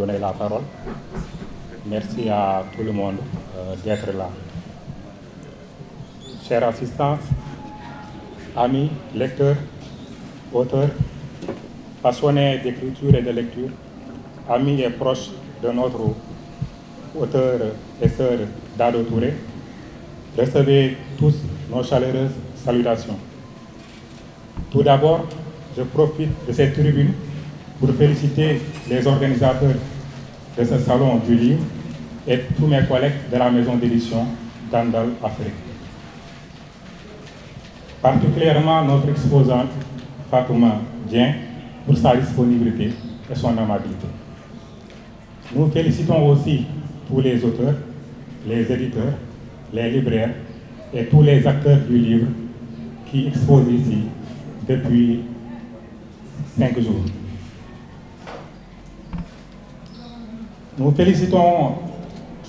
donner la parole. Merci à tout le monde d'être là. Chers assistants, amis, lecteurs, auteurs, passionnés d'écriture et de lecture, amis et proches de notre auteur et sœur Dado Touré, recevez tous nos chaleureuses salutations. Tout d'abord, je profite de cette tribune pour féliciter les organisateurs de ce salon du livre et tous mes collègues de la maison d'édition Gandal Afrique. Particulièrement notre exposante Fatouma Dien pour sa disponibilité et son amabilité. Nous félicitons aussi tous les auteurs, les éditeurs, les libraires et tous les acteurs du livre qui exposent ici depuis 5 jours. Nous félicitons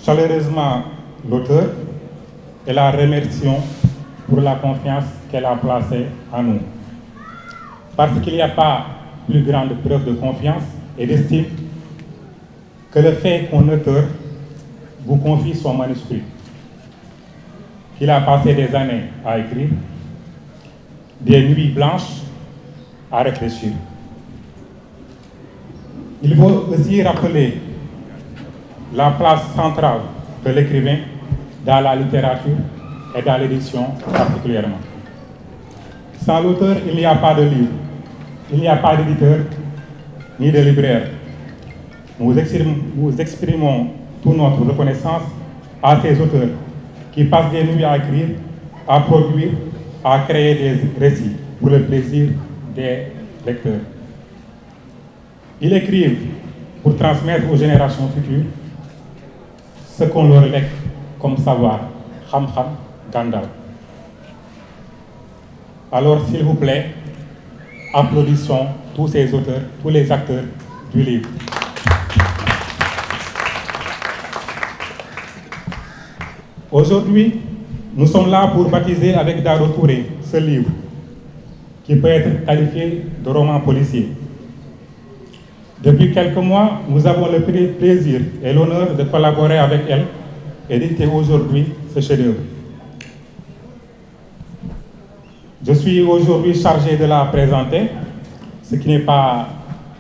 chaleureusement l'auteur et la remercions pour la confiance qu'elle a placée en nous. Parce qu'il n'y a pas plus grande preuve de confiance et d'estime que le fait qu'un auteur vous confie son manuscrit, qu'il a passé des années à écrire, des nuits blanches à réfléchir. Il faut aussi rappeler la place centrale de l'écrivain dans la littérature et dans l'édition particulièrement. Sans l'auteur, il n'y a pas de livre, il n'y a pas d'éditeur ni de libraire. Nous exprimons toute notre reconnaissance à ces auteurs qui passent des nuits à écrire, à produire, à créer des récits pour le plaisir des lecteurs. Ils écrivent pour transmettre aux générations futures ce qu'on leur lègue comme savoir, Kham Kham Gandal. Alors, s'il vous plaît, applaudissons tous ces auteurs, tous les acteurs du livre. Aujourd'hui, nous sommes là pour baptiser avec Dado Touré ce livre, qui peut être qualifié de roman policier. Depuis quelques mois, nous avons le plaisir et l'honneur de collaborer avec elle et d'éditer aujourd'hui ce chef-d'œuvre. Je suis aujourd'hui chargé de la présenter, ce qui n'est pas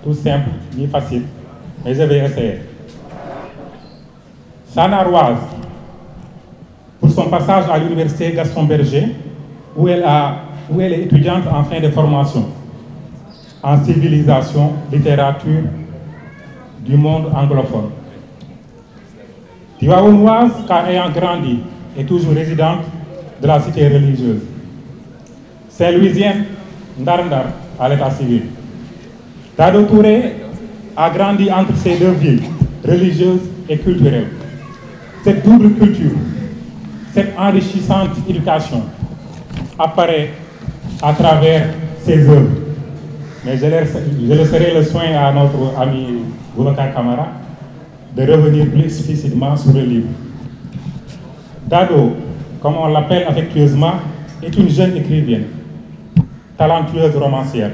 tout simple ni facile, mais je vais essayer. Sanaroise, pour son passage à l'université Gaston Berger, où elle est étudiante en fin de formation en civilisation, littérature du monde anglophone. Tivaouanoise, car ayant grandi et toujours résidente de la cité religieuse. Saint-Louisienne, Ndar à l'état civil. Dado Touré a grandi entre ces deux villes, religieuses et culturelles. Cette double culture, cette enrichissante éducation apparaît à travers ses œuvres. Mais je laisserai le soin à notre ami Boubacar Camara de revenir plus explicitement sur le livre. Dado, comme on l'appelle affectueusement, est une jeune écrivaine, talentueuse romancière,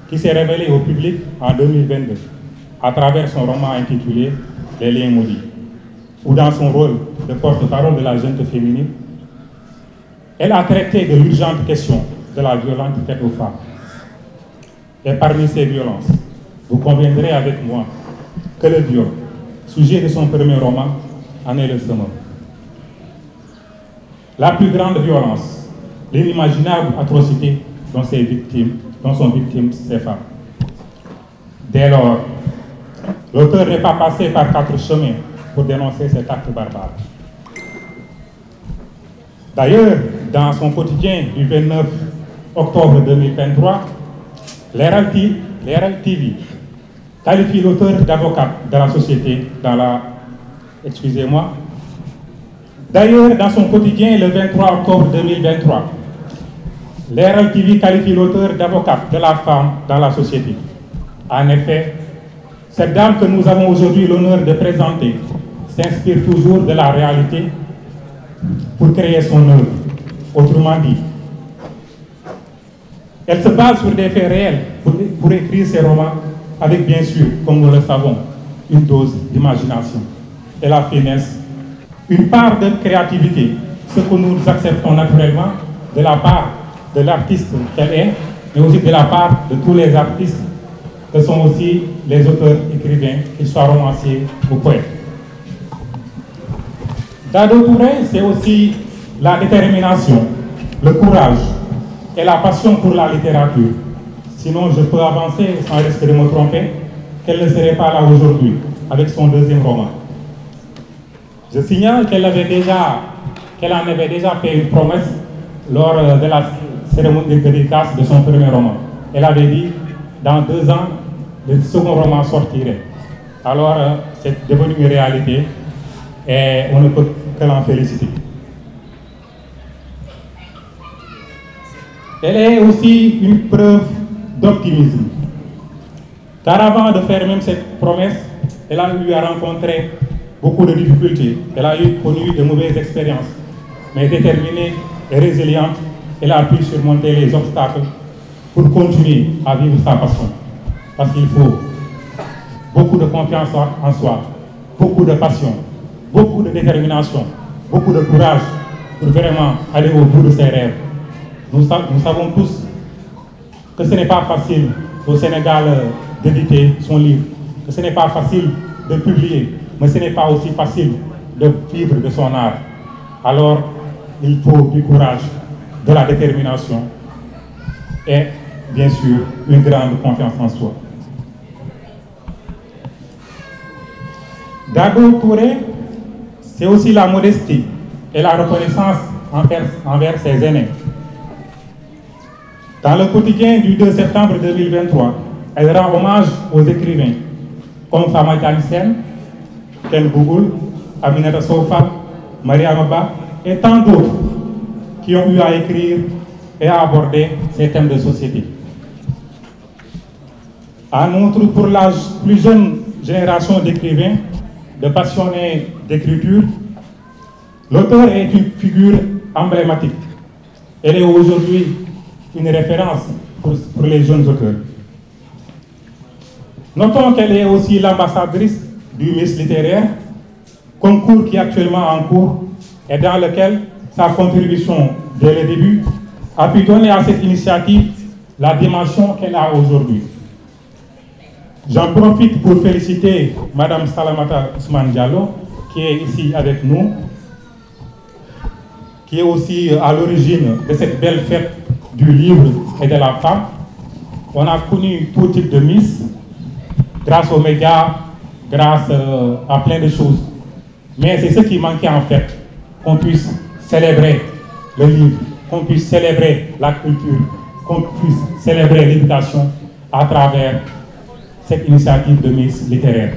qui s'est révélée au public en 2022 à travers son roman intitulé Les liens maudits, où dans son rôle de porte-parole de la jeune féminine, elle a traité de l'urgente question de la violence faite aux femmes. Et parmi ces violences, vous conviendrez avec moi que le viol, sujet de son premier roman, en est le summum. La plus grande violence, l'inimaginable atrocité dont sont victimes ces femmes. Dès lors, l'auteur n'est pas passé par 4 chemins pour dénoncer cet acte barbare. D'ailleurs, dans son quotidien du 29 octobre 2023, l'Herald TV qualifie l'auteur d'avocat de la société dans la... Excusez-moi. D'ailleurs, dans son quotidien le 23 octobre 2023, l'Herald TV qualifie l'auteur d'avocat de la femme dans la société. En effet, cette dame que nous avons aujourd'hui l'honneur de présenter s'inspire toujours de la réalité pour créer son œuvre. Autrement dit, elle se base sur des faits réels pour écrire ses romans avec, bien sûr, comme nous le savons, une dose d'imagination. Elle a fait naître une part de créativité, ce que nous acceptons naturellement de la part de l'artiste qu'elle est, mais aussi de la part de tous les artistes que sont aussi les auteurs écrivains, qu'ils soient romanciers ou poètes. Dado Touré, c'est aussi la détermination, le courage et la passion pour la littérature. Sinon, je peux avancer sans risque de me tromper, qu'elle ne serait pas là aujourd'hui avec son deuxième roman. Je signale qu'elle en avait déjà fait une promesse lors de la cérémonie de dédicace de son premier roman. Elle avait dit, dans 2 ans, le second roman sortirait. Alors, c'est devenu une réalité et on ne peut que l'en féliciter. Elle est aussi une preuve d'optimisme. Car avant de faire même cette promesse, elle a eu à rencontrer beaucoup de difficultés. Elle a connu de mauvaises expériences. Mais déterminée et résiliente, elle a pu surmonter les obstacles pour continuer à vivre sa passion. Parce qu'il faut beaucoup de confiance en soi, beaucoup de passion, beaucoup de détermination, beaucoup de courage pour vraiment aller au bout de ses rêves. Nous savons tous que ce n'est pas facile au Sénégal d'éditer son livre, que ce n'est pas facile de publier, mais ce n'est pas aussi facile de vivre de son art. Alors, il faut du courage, de la détermination et, bien sûr, une grande confiance en soi. Dado Touré, c'est aussi la modestie et la reconnaissance envers ses aînés. Dans le quotidien du 2 septembre 2023, elle rend hommage aux écrivains comme Famaïta Nissen, Ken Bougoul, Aminata Soufal, Maria Maba et tant d'autres qui ont eu à écrire et à aborder ces thèmes de société. En outre, pour la plus jeune génération d'écrivains, de passionnés d'écriture, l'auteur est une figure emblématique. Elle est aujourd'hui une référence pour les jeunes auteurs. Notons qu'elle est aussi l'ambassadrice du Miss littéraire, concours qui est actuellement en cours et dans lequel sa contribution dès le début a pu donner à cette initiative la dimension qu'elle a aujourd'hui. J'en profite pour féliciter Mme Salamata Ousmane Diallo, qui est ici avec nous, qui est aussi à l'origine de cette belle fête du livre et de la femme. On a connu tout type de Miss, grâce aux médias, grâce à plein de choses. Mais c'est ce qui manquait en fait, qu'on puisse célébrer le livre, qu'on puisse célébrer la culture, qu'on puisse célébrer l'éducation à travers cette initiative de Miss littéraire.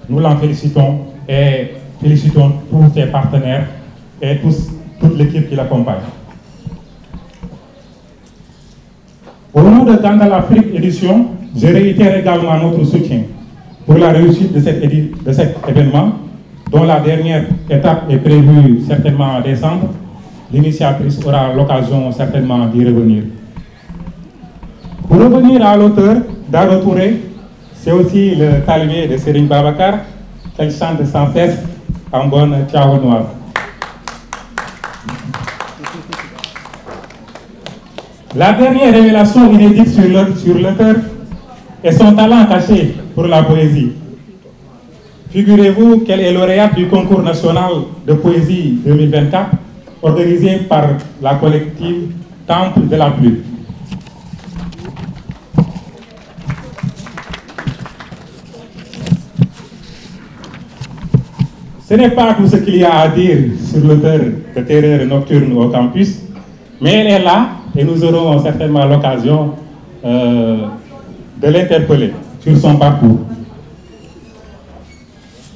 Nous l'en félicitons et félicitons tous ses partenaires et toute l'équipe qui l'accompagne. Au nom de Gandal Afrique Édition, je réitère également notre soutien pour la réussite de cet événement, dont la dernière étape est prévue certainement en décembre. L'initiatrice aura l'occasion certainement d'y revenir. Pour revenir à l'auteur, Dado Touré, c'est aussi le talibé de Serigne Babacar, qu'elle chante sans cesse en bonne tiaouanoise. La dernière révélation inédite sur l'auteur est son talent caché pour la poésie. Figurez-vous qu'elle est lauréate du concours national de poésie 2024, organisé par la collective Temple de la Plume. Ce n'est pas tout ce qu'il y a à dire sur l'auteur de Terreur nocturne au campus, mais elle est là et nous aurons certainement l'occasion de l'interpeller sur son parcours.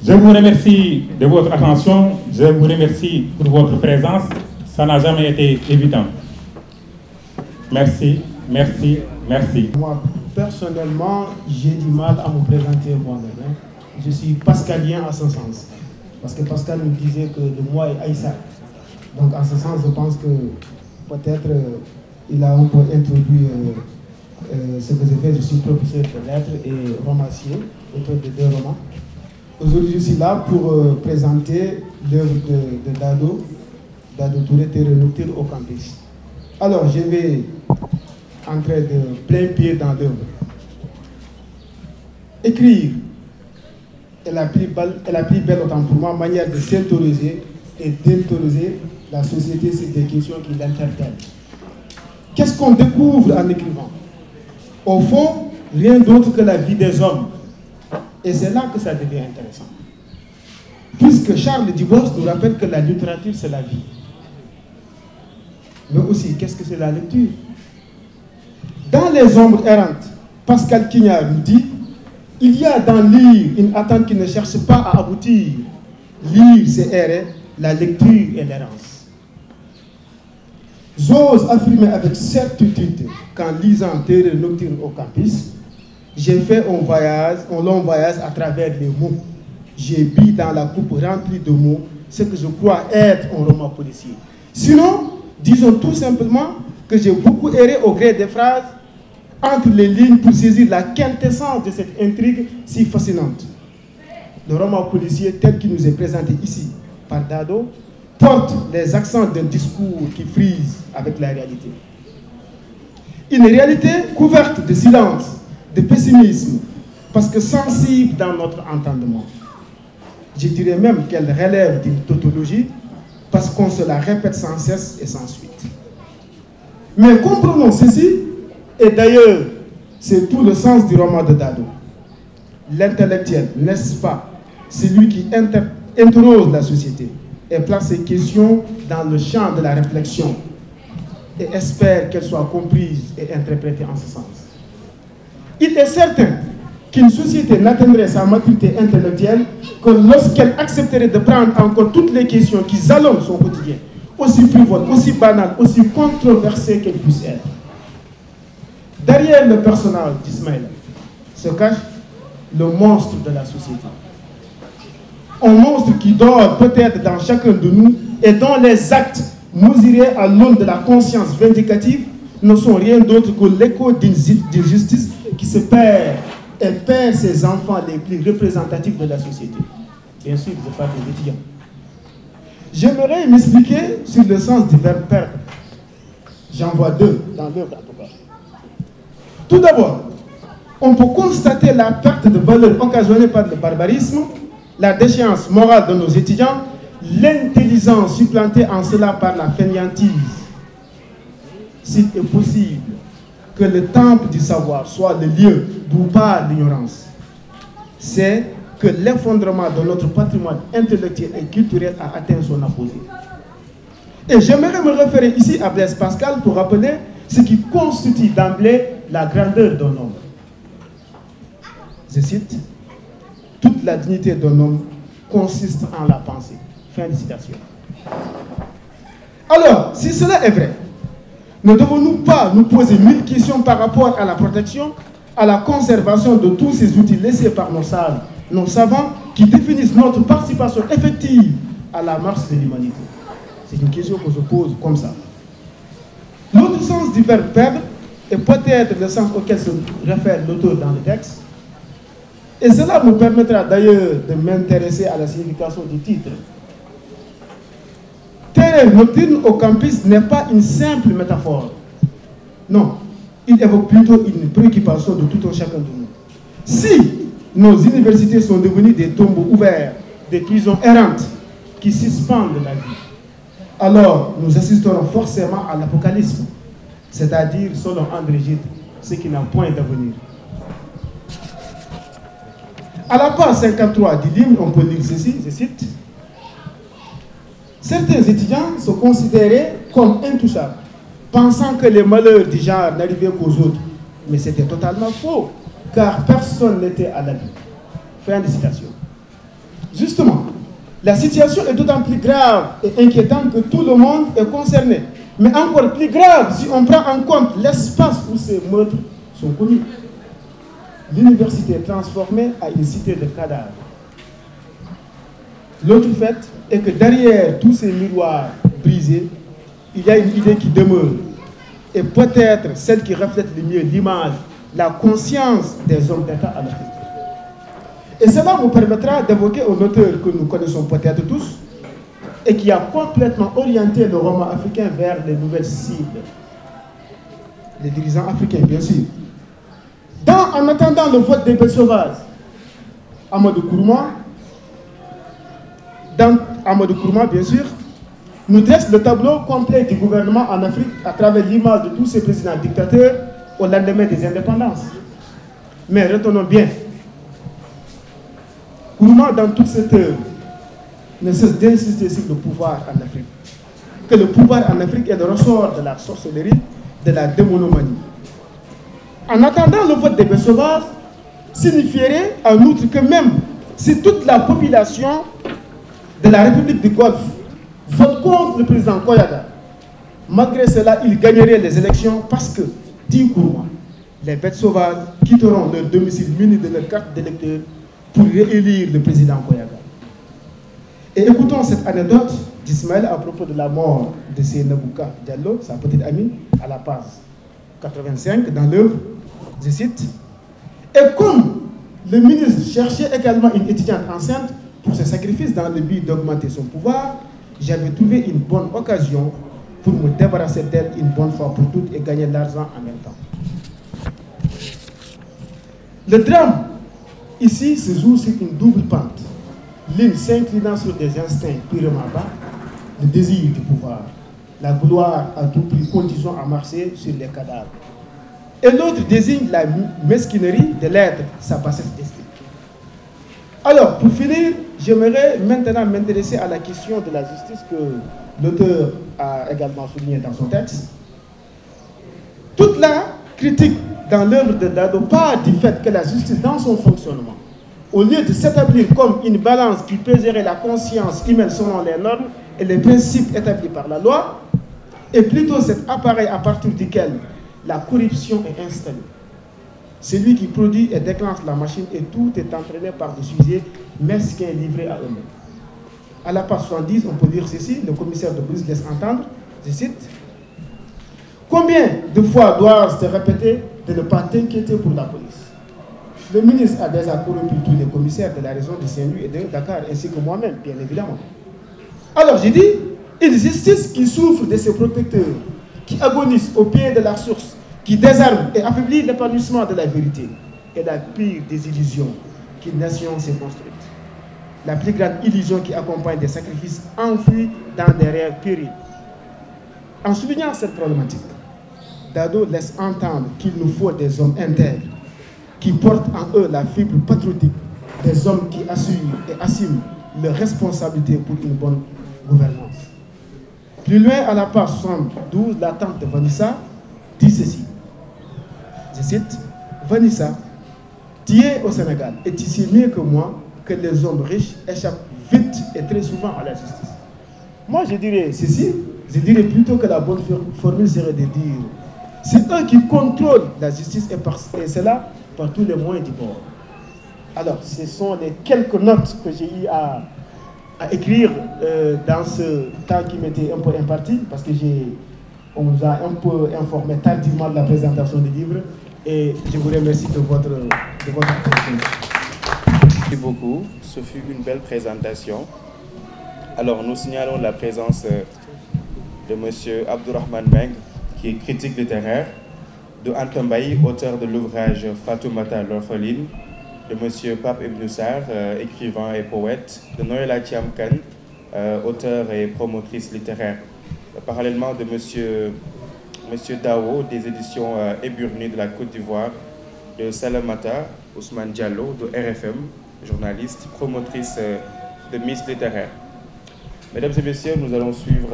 Je vous remercie de votre attention, je vous remercie pour votre présence, ça n'a jamais été évident. Merci, merci, merci. Moi, personnellement, j'ai du mal à me présenter moi-même. Je suis pascalien à ce sens. Parce que Pascal me disait que de moi et Aïssa. Donc en ce sens, je pense que peut-être il a un peu introduit ce que j'ai fait. Je suis professeur de lettres et romancier, auteur de 2 romans. Aujourd'hui, je suis là pour présenter l'œuvre de Dado Touré, Terreur nocturne au campus. Alors, je vais entrer de plein pied dans l'œuvre. Écrire est la plus belle, autant pour moi, manière de s'interroger et d'interroger la société sur des questions qui l'interpellent. Qu'est-ce qu'on découvre en écrivant? Au fond, rien d'autre que la vie des hommes. Et c'est là que ça devient intéressant. Puisque Charles Dubos nous rappelle que la littérature, c'est la vie. Mais aussi, qu'est-ce que c'est la lecture? Dans Les Ombres errantes, Pascal Quignard nous dit: il y a dans lire une attente qui ne cherche pas à aboutir. Lire, c'est errer, la lecture est l'errance. J'ose affirmer avec certitude qu'en lisant Terreur nocturne au campus, j'ai fait un long voyage à travers les mots. J'ai bu dans la coupe remplie de mots ce que je crois être un roman policier. Sinon, disons tout simplement que j'ai beaucoup erré au gré des phrases entre les lignes pour saisir la quintessence de cette intrigue si fascinante. Le roman policier tel qu'il nous est présenté ici par Dado porte les accents d'un discours qui frise avec la réalité. Une réalité couverte de silence, de pessimisme, parce que sensible dans notre entendement. Je dirais même qu'elle relève d'une tautologie, parce qu'on se la répète sans cesse et sans suite. Mais comprenons ceci, et d'ailleurs, c'est tout le sens du roman de Dado. L'intellectuel, n'est-ce pas, c'est lui qui interroge la société et place ses questions dans le champ de la réflexion et espère qu'elles soient comprises et interprétées en ce sens. Il est certain qu'une société n'atteindrait sa maturité intellectuelle que lorsqu'elle accepterait de prendre en compte toutes les questions qui jalonnent son quotidien, aussi frivoles, aussi banales, aussi controversées qu'elles puissent être. Derrière le personnage d'Ismaël se cache le monstre de la société. Un monstre qui dort peut-être dans chacun de nous et dont les actes mesurés à l'aune de la conscience vindicative ne sont rien d'autre que l'écho d'une justice qui se perd et perd ses enfants les plus représentatifs de la société. Bien sûr, je parle des étudiants. J'aimerais m'expliquer sur le sens du verbe perdre. J'en vois deux dans l'œuvre en tout cas. Tout d'abord, on peut constater la perte de valeur occasionnée par le barbarisme, la déchéance morale de nos étudiants, l'intelligence supplantée en cela par la fainéantise. S'il est possible que le temple du savoir soit le lieu d'où part l'ignorance, c'est que l'effondrement de notre patrimoine intellectuel et culturel a atteint son apogée. Et j'aimerais me référer ici à Blaise Pascal pour rappeler ce qui constitue d'emblée la grandeur d'un homme. Je cite: toute la dignité d'un homme consiste en la pensée. Fin de citation. Alors, si cela est vrai, ne devons-nous pas nous poser 1000 questions par rapport à la protection, à la conservation de tous ces outils laissés par nos sages, nos savants, qui définissent notre participation effective à la marche de l'humanité? C'est une question que je pose comme ça. L'autre sens du verbe perdre est peut-être le sens auquel se réfère l'auteur dans le texte. Et cela me permettra d'ailleurs de m'intéresser à la signification du titre. Terreur nocturne au campus n'est pas une simple métaphore. Non, il évoque plutôt une préoccupation de tout un chacun de nous. Si nos universités sont devenues des tombeaux ouverts, des prisons errantes qui suspendent la vie, alors nous assisterons forcément à l'apocalypse, c'est-à-dire, selon André Gide, ce qui n'a point d'avenir. À la page 53 du livre, on peut lire ceci, je cite: certains étudiants se considéraient comme intouchables, pensant que les malheurs du genre n'arrivaient qu'aux autres. Mais c'était totalement faux, car personne n'était à l'abri. Fin de citation. Justement, la situation est d'autant plus grave et inquiétante que tout le monde est concerné. Mais encore plus grave si on prend en compte l'espace où ces meurtres sont commis. L'université est transformée à une cité de cadavres. L'autre fait est que derrière tous ces miroirs brisés, il y a une idée qui demeure, et peut-être celle qui reflète le mieux l'image, la conscience des hommes d'État à l'Afrique. Et cela nous permettra d'évoquer un auteur que nous connaissons peut-être tous et qui a complètement orienté le roman africain vers les nouvelles cibles. Les dirigeants africains, bien sûr. En attendant le vote des bêtes sauvages, Amadou Kourouma, bien sûr, nous dresse le tableau complet du gouvernement en Afrique à travers l'image de tous ces présidents dictateurs au lendemain des indépendances. Mais retenons bien, Kourouma, dans toute cette œuvre, ne cesse d'insister sur le pouvoir en Afrique. Que le pouvoir en Afrique est le ressort de la sorcellerie, de la démonomanie. En attendant le vote des bêtes sauvages, signifierait en outre que même si toute la population de la République du Golfe vote contre le président Koyaga, malgré cela, il gagnerait les élections parce que, dit Kourouma, les bêtes sauvages quitteront leur domicile munis de leur carte d'électeur pour réélire le président Koyaga. Et écoutons cette anecdote d'Ismaël à propos de la mort de Seynabouka Diallo, sa petite amie, à la page 85 dans l'œuvre, je cite, « Et comme le ministre cherchait également une étudiante enceinte pour ses sacrifices dans le but d'augmenter son pouvoir, j'avais trouvé une bonne occasion pour me débarrasser d'elle une bonne fois pour toutes et gagner de l'argent en même temps. » Le drame, ici, se joue sur une double pente. L'une s'inclinant sur des instincts purement bas, le désir du pouvoir, la gloire à tout prix conduisant à marcher sur les cadavres. Et l'autre désigne la mesquinerie de l'être, sa bassesse d'estime. Alors, pour finir, j'aimerais maintenant m'intéresser à la question de la justice que l'auteur a également souligné dans son texte. Toute la critique dans l'œuvre de Dado part du fait que la justice, dans son fonctionnement, au lieu de s'établir comme une balance qui pèserait la conscience humaine selon les normes et les principes établis par la loi, est plutôt cet appareil à partir duquel la corruption est installée. C'est lui qui produit et déclenche la machine et tout est entraîné par des sujets mesquins livrés à eux-mêmes. À la page 70, on peut dire ceci, le commissaire de police laisse entendre, je cite, « Combien de fois dois-je te répéter de ne pas t'inquiéter pour la police? Le ministre a déjà corrompu tous les commissaires de la région de Saint-Louis et de Dakar, ainsi que moi-même, bien évidemment. Alors j'ai dit, une justice qui souffre de ses protecteurs, qui agonise au pied de la source, qui désarme et affaiblit l'épanouissement de la vérité, est la pire des illusions qu'une nation s'est construite. La plus grande illusion qui accompagne des sacrifices enfouis dans des rêves périls. En soulignant cette problématique, Dado laisse entendre qu'il nous faut des hommes intègres, qui portent en eux la fibre patriotique, des hommes qui assurent et assument leurs responsabilités pour une bonne gouvernance. Plus loin, à la page 72, la tante de Vanessa dit ceci. Je cite, « Vanessa, tu es au Sénégal et tu sais mieux que moi que les hommes riches échappent vite et très souvent à la justice. » Moi, je dirais ceci, je dirais plutôt que la bonne formule serait de dire « C'est eux qui contrôlent la justice et cela par tous les moyens du bord. » Alors, ce sont les quelques notes que j'ai eu à écrire dans ce temps qui m'était un peu imparti, parce que on nous a un peu informé tardivement de la présentation du livre, et je vous remercie de votre attention. Merci beaucoup, ce fut une belle présentation. Alors, nous signalons la présence de M. Abdourahmane Meng, qui est critique littéraire, de Antambaï, auteur de l'ouvrage Fatoumata l'orpheline, de M. Pape Ibn Sarr, écrivain et poète, de Noëlla Thiamkan, auteur et promotrice littéraire. Parallèlement de M. Dao, des éditions Éburnées de la Côte d'Ivoire, de Salamata Ousmane Diallo, de RFM, journaliste, promotrice de Miss littéraire. Mesdames et messieurs, nous allons suivre,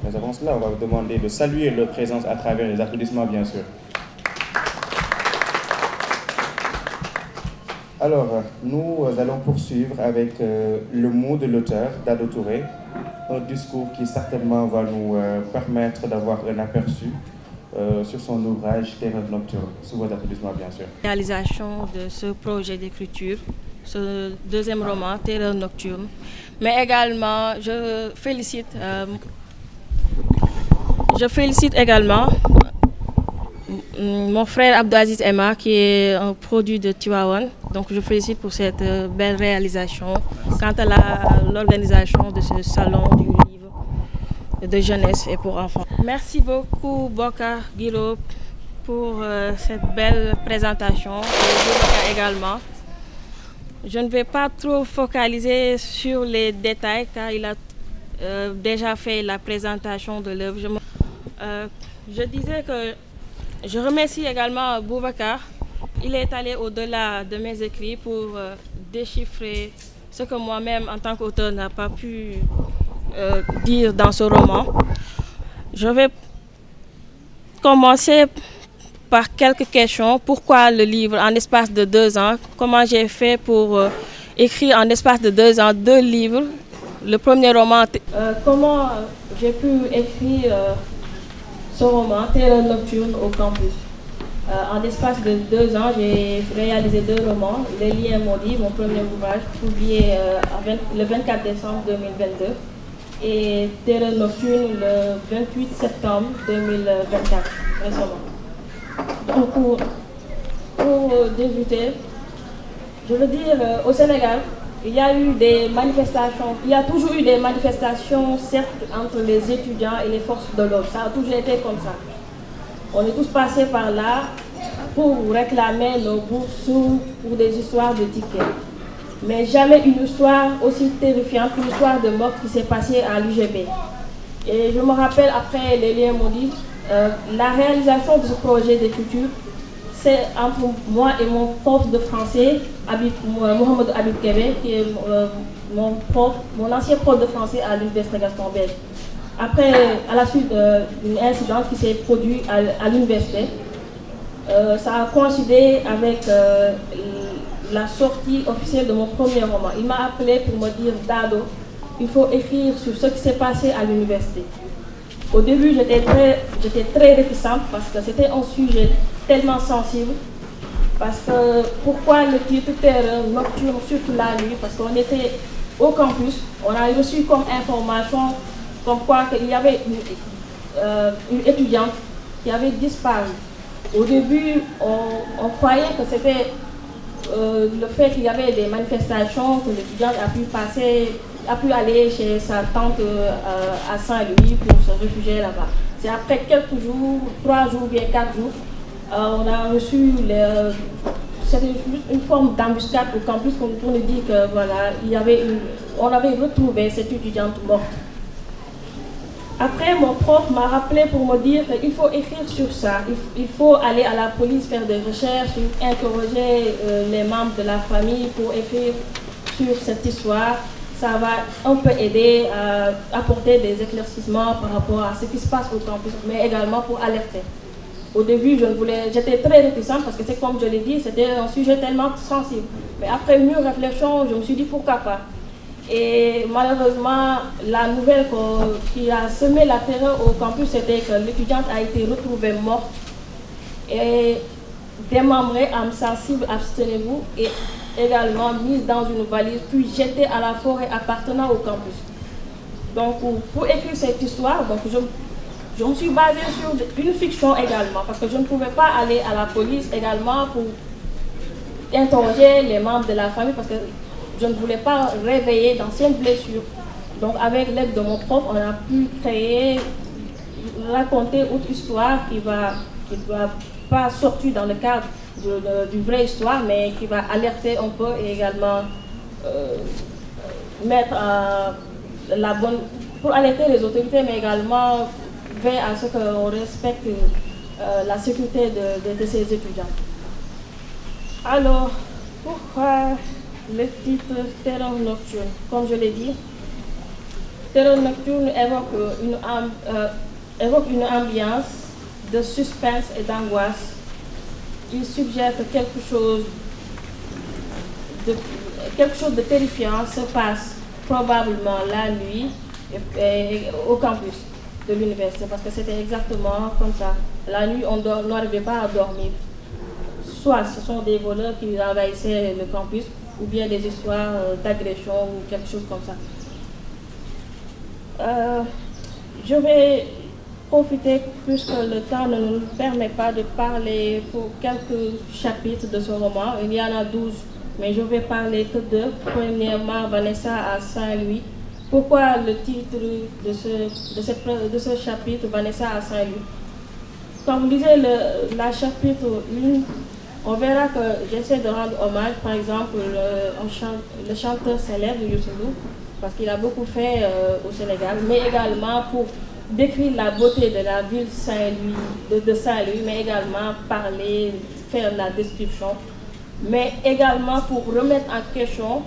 mais avant cela, on va vous demander de saluer leur présence à travers les applaudissements, bien sûr. Alors, nous allons poursuivre avec le mot de l'auteur, Dado Touré, un discours qui certainement va nous permettre d'avoir un aperçu sur son ouvrage Terreur nocturne, sous vos applaudissements bien sûr. Réalisation de ce projet d'écriture, ce deuxième roman, Terreur nocturne, mais également je félicite également mon frère Abdelaziz Emma, qui est un produit de Tivaouane. Donc je félicite pour cette belle réalisation. Quant à l'organisation de ce salon du livre de jeunesse et pour enfants. Merci beaucoup Bokar Guiro pour cette belle présentation et Bokar également. Je ne vais pas trop focaliser sur les détails car il a déjà fait la présentation de l'œuvre. Je disais que je remercie également Boubacar. Il est allé au-delà de mes écrits pour déchiffrer ce que moi-même, en tant qu'auteur, n'a pas pu dire dans ce roman. Je vais commencer par quelques questions. Pourquoi le livre en l'espace de 2 ans? Comment j'ai fait pour écrire en l'espace de 2 ans 2 livres? Le premier roman, comment j'ai pu écrire ce roman, Terreur nocturne au campus. En l'espace de 2 ans, j'ai réalisé 2 romans, Les liens maudits, mon premier ouvrage, publié le 24 décembre 2022, et Terreur nocturne le 28 septembre 2024, récemment. Donc, pour débuter, je veux dire, au Sénégal, il y a eu des manifestations, il y a toujours eu des manifestations, certes, entre les étudiants et les forces de l'ordre. Ça a toujours été comme ça. On est tous passés par là pour réclamer nos bourses pour des histoires de tickets. Mais jamais une histoire aussi terrifiante qu'une histoire de mort qui s'est passée à l'UGB. Et je me rappelle, après Les liens maudits, la réalisation de ce projet d'écriture, c'est entre moi et mon prof de français, Mohamed Habib Kébé, qui est mon ancien prof de français à l'université Gaston Berger. Après, à la suite d'une incident qui s'est produit à l'université, ça a coïncidé avec la sortie officielle de mon premier roman. Il m'a appelé pour me dire, Dado, il faut écrire sur ce qui s'est passé à l'université. Au début, j'étais très réticente parce que c'était un sujet tellement sensible. Parce que, pourquoi le titre Terreur nocturne, surtout la nuit? Parce qu'on était au campus, on a reçu comme information comme quoi qu'il y avait une étudiante qui avait disparu. Au début, on croyait que c'était le fait qu'il y avait des manifestations, que l'étudiante a pu aller chez sa tante à Saint-Louis pour se réfugier là-bas. C'est après quelques jours, 3 jours, bien 4 jours, on a reçu, c'était juste une forme d'embuscade au campus pour nous dire que voilà, on avait retrouvé cette étudiante morte. Après, mon prof m'a rappelé pour me dire qu'il faut écrire sur ça. Il faut aller à la police faire des recherches, interroger les membres de la famille pour écrire sur cette histoire. Ça va un peu aider à apporter des éclaircissements par rapport à ce qui se passe au campus, mais également pour alerter. Au début, j'étais très réticente parce que c'est comme je l'ai dit, c'était un sujet tellement sensible. Mais après mûre réflexion, je me suis dit pourquoi pas. Et malheureusement, la nouvelle qui a semé la terreur au campus, c'était que l'étudiante a été retrouvée morte et démembrée, âme sensible, abstenez-vous, et également mise dans une valise, puis jetée à la forêt appartenant au campus. Donc, pour écrire cette histoire, donc je me suis basée sur une fiction également, parce que je ne pouvais pas aller à la police également pour interroger les membres de la famille, parce que je ne voulais pas réveiller d'anciennes blessures. Donc avec l'aide de mon prof, on a pu raconter une histoire qui va pas sortir dans le cadre d'une vraie histoire, mais qui va alerter un peu et également mettre la bonne, pour alerter les autorités, mais également veiller à ce qu'on respecte la sécurité de ces étudiants. Alors, pourquoi le titre Terreur nocturne? Comme je l'ai dit, Terreur nocturne évoque une ambiance de suspense et d'angoisse. Il suggère que quelque chose de terrifiant se passe probablement la nuit au campus de l'université, parce que c'était exactement comme ça. La nuit, on n'arrivait pas à dormir. Soit ce sont des voleurs qui envahissaient le campus, ou bien des histoires d'agression ou quelque chose comme ça. Je vais profiter, puisque le temps ne nous permet pas de parler pour quelques chapitres de ce roman. Il y en a 12, mais je vais parler que de, premièrement, Vanessa à Saint-Louis. Pourquoi le titre de ce chapitre, Vanessa à Saint-Louis? Quand vous lisez la chapitre 1, on verra que j'essaie de rendre hommage, par exemple, le chanteur célèbre Youssou Ndour, parce qu'il a beaucoup fait au Sénégal, mais également pour décrire la beauté de la ville Saint-Louis, de Saint-Louis, mais également parler, faire la description, mais également pour remettre en question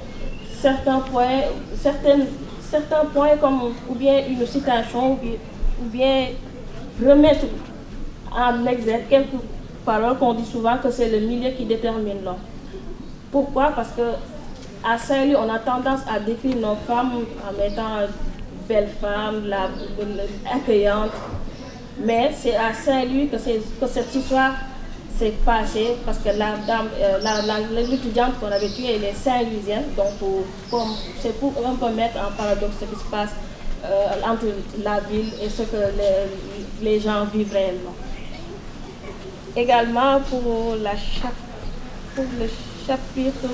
certains points comme ou bien une citation ou bien remettre en exergue quelques paroles qu'on dit souvent que c'est le milieu qui détermine l'homme. Pourquoi? Parce que à Saint-Louis, on a tendance à décrire nos femmes en mettant belles femmes, accueillantes. Mais c'est à Saint-Louis que cette histoire s'est passée, parce que l'étudiante qu'on avait tuée, elle est Saint-Louisienne. Donc c'est pour un peu mettre en paradoxe ce qui se passe entre la ville et ce que les gens vivent réellement. Également pour le chapitre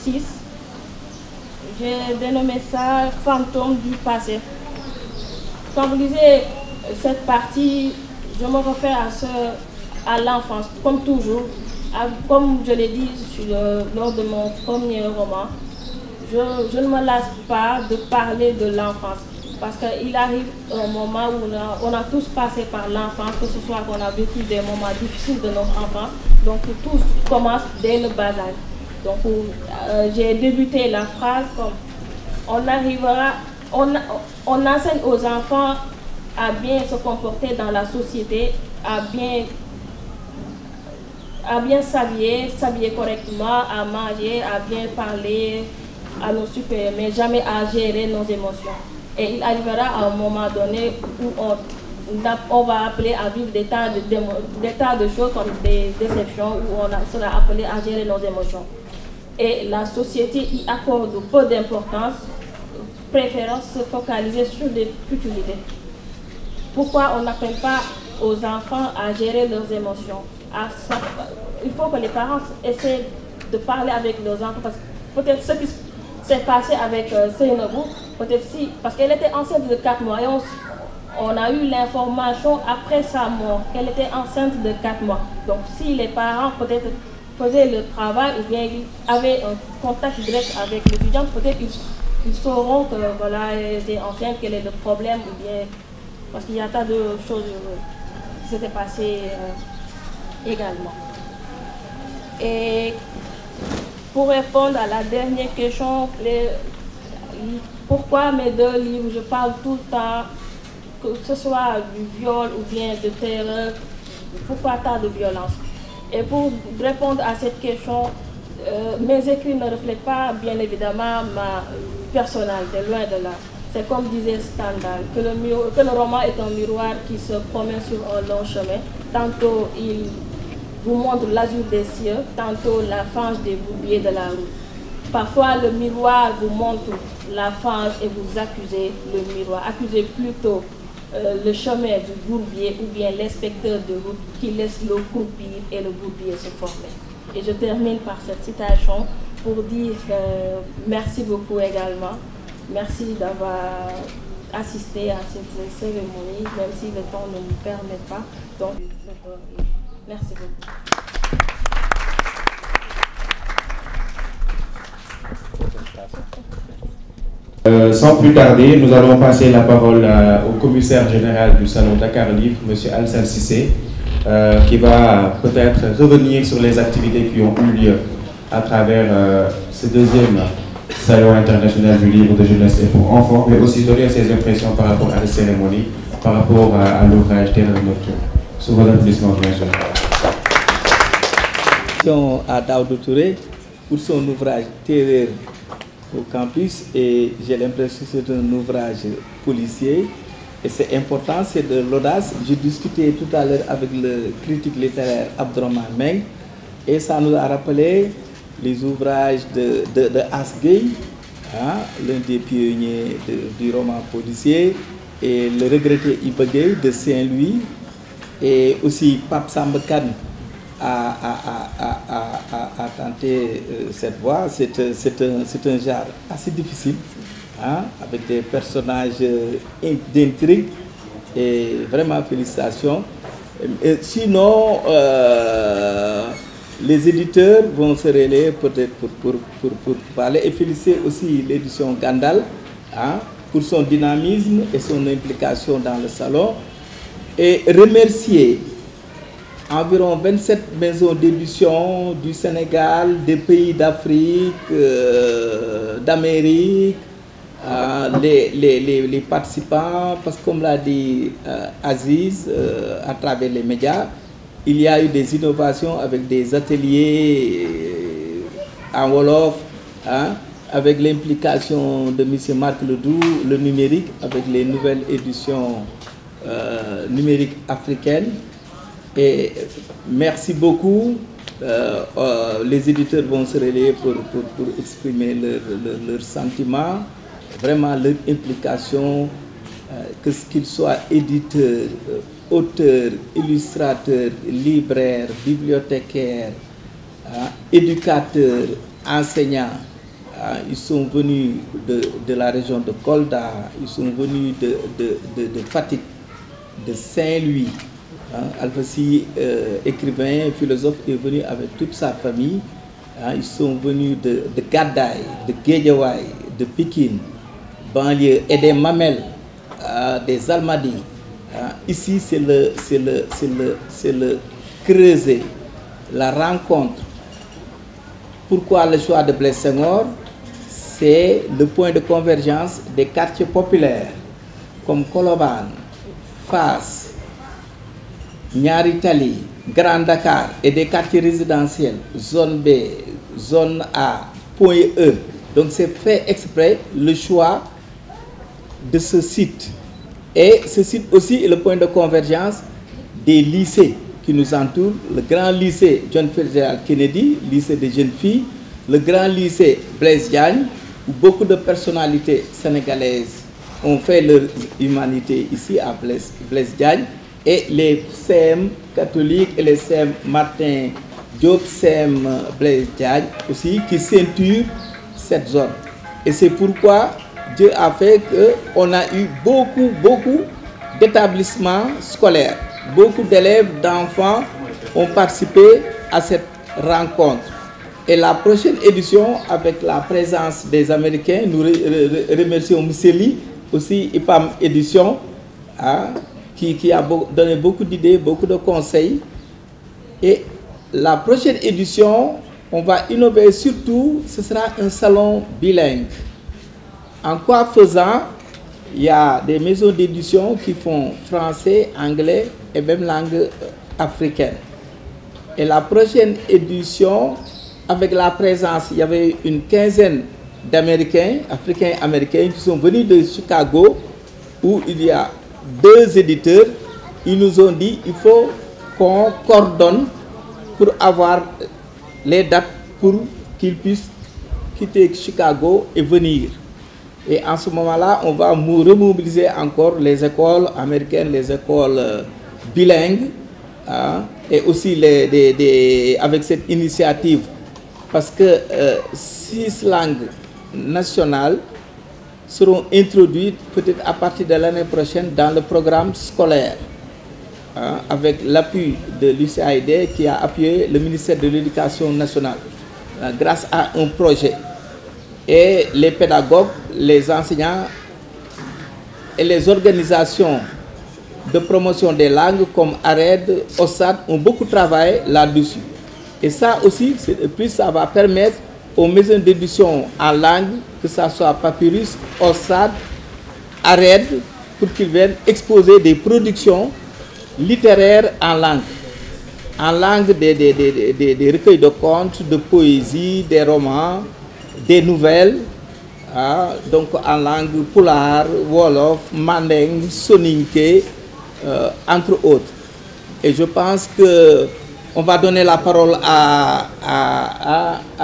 6, j'ai dénommé ça « Fantôme du passé ». Quand vous lisez cette partie, je me réfère à l'enfance, comme toujours. Comme je l'ai dit lors de mon premier roman, je ne me lasse pas de parler de l'enfance. Parce qu'il arrive un moment où on a tous passé par l'enfance, que ce soit qu'on a vécu des moments difficiles de notre enfance. Donc tout commence dès le bas âge. Donc j'ai débuté la phrase comme on enseigne aux enfants à bien se comporter dans la société, à bien s'habiller correctement, à manger, à bien parler à nos supérieurs, mais jamais à gérer nos émotions. Et il arrivera à un moment donné où on va appeler à vivre des tas de choses comme des déceptions, où on sera appelé à gérer nos émotions. Et la société y accorde peu d'importance, préférant se focaliser sur des futilités. Pourquoi on n'appelle pas aux enfants à gérer leurs émotions? Il faut que les parents essaient de parler avec leurs enfants, parce que peut-être ce qui s'est passé avec Seynabou, peut-être parce qu'elle était enceinte de 4 mois et on a eu l'information après sa mort qu'elle était enceinte de 4 mois. Donc si les parents peut-être faisaient le travail ou bien ils avaient un contact direct avec l'étudiante, peut-être ils sauront que voilà, elle était enceinte, quel est le problème, ou bien parce qu'il y a tas de choses qui s'étaient passées également. Et pour répondre à la dernière question, pourquoi mes 2 livres, je parle tout le temps, que ce soit du viol ou bien de terreur, pourquoi tant de violence? Et pour répondre à cette question, mes écrits ne reflètent pas bien évidemment ma personnalité, loin de là. C'est comme disait Stendhal, que le roman est un miroir qui se promène sur un long chemin. Tantôt il vous montre l'azur des cieux, tantôt la fange des bourbiers de la route. Parfois le miroir vous montre la fange et vous accusez le miroir. Accusez plutôt le chemin du bourbier ou bien l'inspecteur de route qui laisse l'eau croupir et le bourbier se former. Et je termine par cette citation pour dire merci beaucoup également. Merci d'avoir assisté à cette cérémonie, même si le temps ne nous permet pas. Donc, merci beaucoup. Sans plus tarder, nous allons passer la parole au commissaire général du Salon Dakar Livre, M. Alassane Cissé, qui va peut-être revenir sur les activités qui ont eu lieu à travers ce 2e Salon international du livre de jeunesse et pour enfants, mais aussi donner ses impressions par rapport à la cérémonie, par rapport à l'ouvrage Terreur nocturne. Sous vos applaudissements, bien sûr. À Daoudou Touré pour son ouvrage Terreur au campus, et j'ai l'impression que c'est un ouvrage policier et c'est important, c'est de l'audace. J'ai discuté tout à l'heure avec le critique littéraire Abdourahmane Meng et ça nous a rappelé les ouvrages de As Gueye, l'un des pionniers du roman policier, et le regretté Ibagé de Saint-Louis, et aussi Pape Sambakan a tenté cette voie. C'est un genre assez difficile, hein, avec des personnages d'intrigue, et vraiment félicitations. Et sinon, les éditeurs vont se relayer peut-être pour parler, et féliciter aussi l'édition Gandal, hein, pour son dynamisme et son implication dans le salon, et remercier environ 27 maisons d'édition du Sénégal, des pays d'Afrique, d'Amérique, les participants, parce que comme l'a dit Aziz, à travers les médias, il y a eu des innovations avec des ateliers en Wolof, hein, avec l'implication de M. Marc Ledoux, le numérique, avec les nouvelles éditions numériques africaines. Et merci beaucoup. Les éditeurs vont se relayer pour exprimer leurs sentiments, vraiment leur implication, qu'ils soient éditeurs, auteurs, illustrateurs, libraires, bibliothécaires, éducateurs, enseignants. Ils sont venus de la région de Kolda, ils sont venus de Fatick, de Saint-Louis. Alpha-Sy, écrivain, philosophe, est venu avec toute sa famille. Ils sont venus de Gadaye, de Guédiawaye, de Pikine, banlieue, et des Mamelles, des Almadies. Ici, c'est le creuset, la rencontre. Pourquoi le choix de Blaise Senghor? C'est le point de convergence des quartiers populaires comme Colobane, Fass, Niary Tally, Grand Dakar, et des quartiers résidentiels, zone B, zone A, point E. Donc c'est fait exprès le choix de ce site. Et ce site aussi est le point de convergence des lycées qui nous entourent. Le grand lycée John Fitzgerald Kennedy, lycée des jeunes filles, le grand lycée Blaise Diagne, où beaucoup de personnalités sénégalaises ont fait leur humanité ici à Blaise Diagne, et les CM catholiques et les CM Martin Diop, CM Blaise Diagne aussi, qui ceinturent cette zone. Et c'est pourquoi Dieu a fait qu'on a eu beaucoup d'établissements scolaires. Beaucoup d'élèves, d'enfants ont participé à cette rencontre. Et la prochaine édition, avec la présence des Américains, nous remercions Mousseli, aussi IPAM Édition, qui a donné beaucoup d'idées, beaucoup de conseils. Et la prochaine édition, on va innover surtout, ce sera un salon bilingue. En quoi faisant, il y a des maisons d'édition qui font français, anglais et même langue africaine. Et la prochaine édition, avec la présence, il y avait une quinzaine d'Américains, Africains-Américains, qui sont venus de Chicago, où il y a 2 éditeurs. Ils nous ont dit qu'il faut qu'on coordonne pour avoir les dates pour qu'ils puissent quitter Chicago et venir. Et en ce moment-là, on va remobiliser encore les écoles américaines, les écoles bilingues, et aussi avec cette initiative, parce que 6 langues nationales seront introduites peut-être à partir de l'année prochaine dans le programme scolaire, avec l'appui de l'USAID qui a appuyé le ministère de l'Éducation nationale grâce à un projet. Et les pédagogues, les enseignants et les organisations de promotion des langues comme ARED, OSAD ont beaucoup travaillé là-dessus. Et ça aussi, plus ça va permettre aux maisons d'édition en langue, que ce soit Papyrus, OSAD, ARED, pour qu'ils viennent exposer des productions littéraires en langue des recueils de contes, de poésie, des romans, des nouvelles, donc en langue Pulaar, Wolof, Mandeng, Soninké, entre autres. Et je pense que on va donner la parole à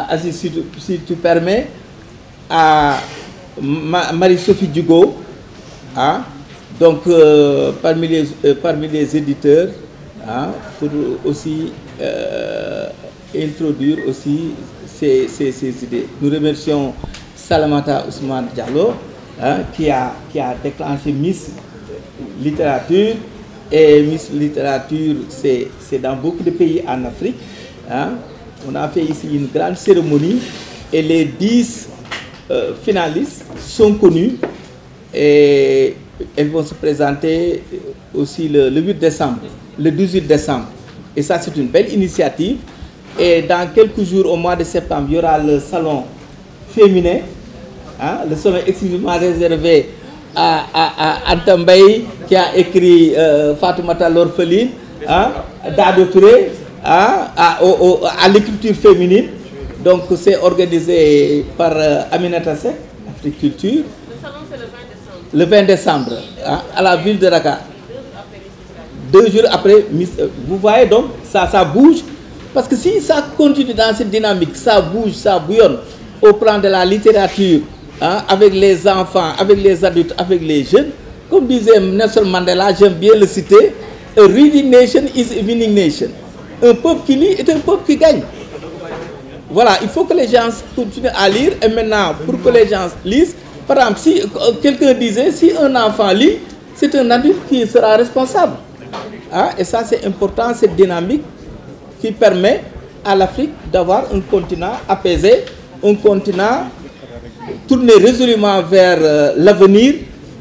Aziz, si tu permets, à Marie-Sophie Dugo, Donc, parmi les éditeurs, hein, pour aussi introduire aussi ces idées. Nous remercions Salamata Ousmane Diallo, hein, qui a déclenché Miss Littérature. Et Miss Littérature, c'est dans beaucoup de pays en Afrique. Hein. On a fait ici une grande cérémonie et les 10 finalistes sont connus. Et elles vont se présenter aussi le 8 décembre, le 18 décembre. Et ça, c'est une belle initiative. Et dans quelques jours, au mois de septembre, il y aura le salon féminin, hein, le salon exclusivement réservé à Antambaye, qui a écrit Fatoumata l'orpheline, hein, Dado Touré, hein, à l'écriture féminine. Donc, c'est organisé par Aminata Seck, Africulture. Le 20 décembre, hein, à la ville de Dakar. 2 jours après, vous voyez donc, ça bouge. Parce que si ça continue dans cette dynamique, ça bouge, ça bouillonne au plan de la littérature, hein, avec les enfants, avec les adultes, avec les jeunes. Comme disait Nelson Mandela, j'aime bien le citer, a reading nation is a winning nation. Un peuple qui lit est un peuple qui gagne. Voilà, il faut que les gens continuent à lire. Et maintenant, pour que les gens lisent, par exemple, si quelqu'un disait, si un enfant lit, c'est un adulte qui sera responsable. Hein? Et ça, c'est important, cette dynamique qui permet à l'Afrique d'avoir un continent apaisé, un continent tourné résolument vers l'avenir,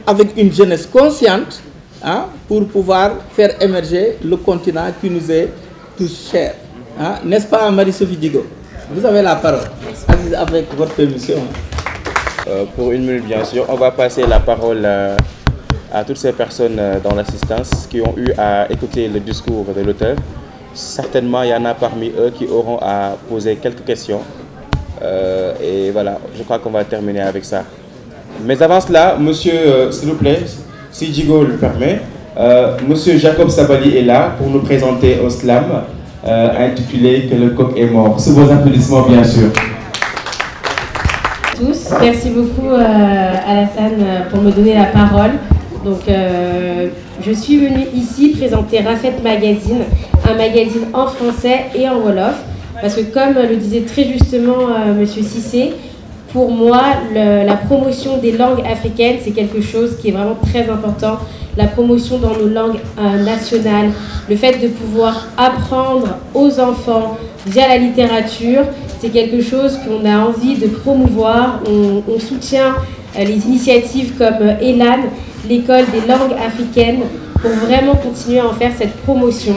avec une jeunesse consciente, hein, pour pouvoir faire émerger le continent qui nous est tous cher. Hein? N'est-ce pas, Marie-Sophie Digo? Vous avez la parole, avec votre permission. Pour 1 minute, bien sûr, on va passer la parole à toutes ces personnes dans l'assistance qui ont eu à écouter le discours de l'auteur. Certainement, il y en a parmi eux qui auront à poser quelques questions. Et voilà, je crois qu'on va terminer avec ça. Mais avant cela, monsieur, s'il vous plaît, si Djigo le permet, monsieur Jacob Sabali est là pour nous présenter un slam intitulé « Que le coq est mort ». Sous vos applaudissements, bien sûr. Tous, merci beaucoup Alassane pour me donner la parole. Donc, je suis venue ici présenter Rafet Magazine, un magazine en français et en wolof, parce que comme le disait très justement Monsieur Cissé, pour moi, la promotion des langues africaines, c'est quelque chose qui est vraiment très important. La promotion dans nos langues nationales, le fait de pouvoir apprendre aux enfants via la littérature, c'est quelque chose qu'on a envie de promouvoir. On soutient les initiatives comme ELAN, l'école des langues africaines, pour vraiment continuer à en faire cette promotion.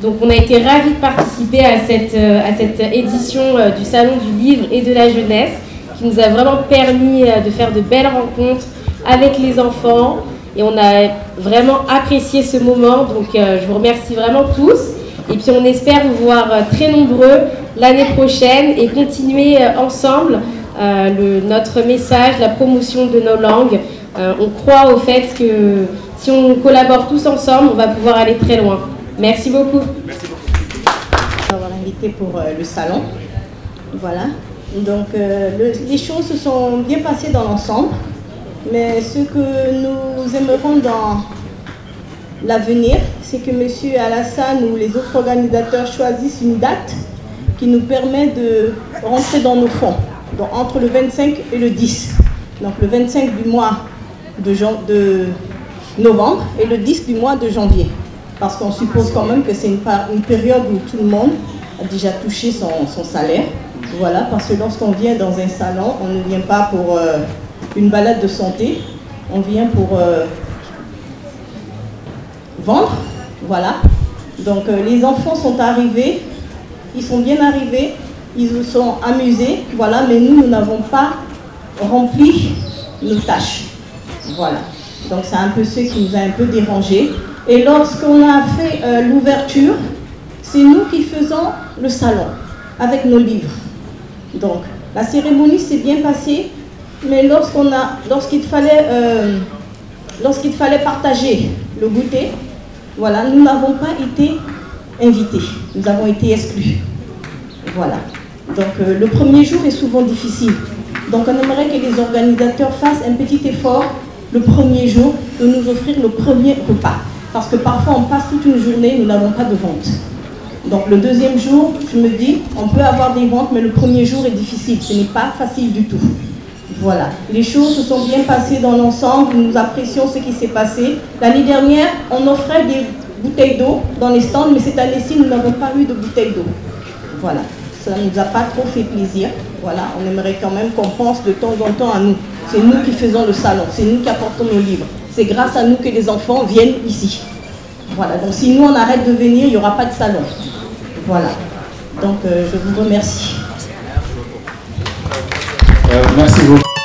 Donc on a été ravis de participer à cette édition du Salon du Livre et de la Jeunesse, qui nous a vraiment permis de faire de belles rencontres avec les enfants. Et on a vraiment apprécié ce moment. Donc je vous remercie vraiment tous. Et puis on espère vous voir très nombreux l'année prochaine et continuer ensemble notre message, la promotion de nos langues. On croit au fait que si on collabore tous ensemble, on va pouvoir aller très loin. Merci beaucoup. Merci beaucoup. Avoir invité pour le salon. Voilà. Donc les choses se sont bien passées dans l'ensemble. Mais ce que nous aimerons dans l'avenir, c'est que M. Alassane ou les autres organisateurs choisissent une date qui nous permet de rentrer dans nos fonds, donc entre le 25 et le 10. Donc le 25 du mois de novembre et le 10 du mois de janvier. Parce qu'on suppose quand même que c'est une période où tout le monde a déjà touché son salaire. Voilà, parce que lorsqu'on vient dans un salon, on ne vient pas pour une balade de santé, on vient pour vendre. Voilà. Donc les enfants sont arrivés, ils sont bien arrivés, ils se sont amusés, voilà, mais nous n'avons pas rempli nos tâches. Voilà. Donc c'est un peu ce qui nous a un peu dérangé. Et lorsqu'on a fait l'ouverture, c'est nous qui faisons le salon avec nos livres. Donc la cérémonie s'est bien passée, mais lorsqu'il fallait partager le goûter, voilà, nous n'avons pas été invités, nous avons été exclus. Voilà. Donc le premier jour est souvent difficile. Donc on aimerait que les organisateurs fassent un petit effort le premier jour, de nous offrir le premier repas. Parce que parfois, on passe toute une journée, nous n'avons pas de vente. Donc le deuxième jour, je me dis, on peut avoir des ventes, mais le premier jour est difficile. Ce n'est pas facile du tout. Voilà. Les choses se sont bien passées dans l'ensemble. Nous apprécions ce qui s'est passé. L'année dernière, on offrait des bouteilles d'eau dans les stands, mais cette année-ci, nous n'avons pas eu de bouteilles d'eau. Voilà. Ça ne nous a pas trop fait plaisir. Voilà. On aimerait quand même qu'on pense de temps en temps à nous. C'est nous qui faisons le salon. C'est nous qui apportons nos livres. C'est grâce à nous que les enfants viennent ici. Voilà. Donc si nous, on arrête de venir, il n'y aura pas de salon. Voilà. Donc je vous remercie. Merci beaucoup.